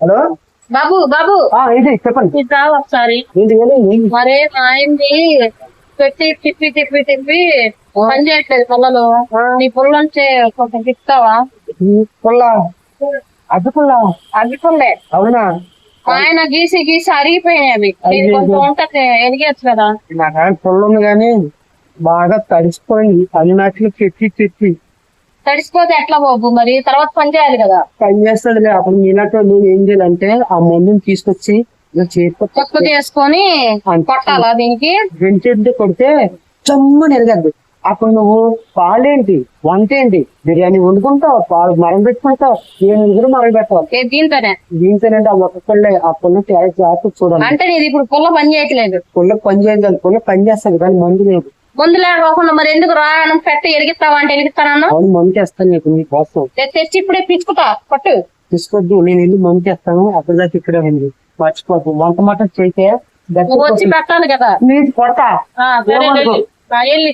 Hello బాబు బాబు ఏంటి చెప్పండి. ఇట్లా ఒకసారి ఏంటి మరే మా ఆయనది పెట్టి తిప్పి తిప్పి తిప్పి పని చేయట్లేదు పుల్లలో. నీ పుల్ల నుంచి కొంచెం తిప్పుతావా? పుల్ల అడ్డు పుల్ల అగ్గి పుల్లే. అవునా? మా ఆయన గీసి గీసి అరిగిపోయినాయి అవి. కొంచెం ఉంటది ఎదిగేచ్చు కదా. నా పుల్ల ఉంది కానీ బాగా తడిసిపోయింది. అన్నట్లు చెట్టి చెట్టి తడిసిపోతే ఎట్లా బాబు? మరి తర్వాత పని చేయాలి కదా. పని చేస్తుంది. అప్పుడు మీనట్టు నువ్వు ఏం చేయాలంటే ఆ మందుని తీసుకొచ్చి చెక్క చేసుకొని కొట్టాలా దీనికి? వెంటనే కొడితే చమ్మ నెరగద్దు. అప్పుడు నువ్వు పాలేంటి, వంట ఏంటి, బిర్యానీ వండుకుంటావు, పాలు మరం పెట్టుకుంటావు, కూడా మరం పెట్టావు. దీంతోనంటే ఆ ఒక్క పుల్లే ఆ పుల్ల జాగ్రత్త చూడాలి. అంటే నీది ఇప్పుడు పుల్ల పని చేయట్లేదు. పుల్ల పని చేయదు, పుల్ల పని చేస్తాను కానీ మందు లేదు. ముందు లేకపోకుండా మరి ఎందుకు రాను పెట్టి ఎరిగిస్తావా అంటే ఎరిగిస్తాను. అవును మందు చేస్తాను నీకు నీకోసం. తెచ్చి ఇప్పుడే పిచ్చుకుంటా పట్టు. తీసుకోవద్దు, నేను వెళ్ళి మందు చేస్తాను. అప్పుడు దాకా ఇక్కడే ఉంది. మర్చిపోకు. వంట మాట చేస్తే వచ్చి పెట్టాలి కదా. నీకు కొడతా. వెళ్ళి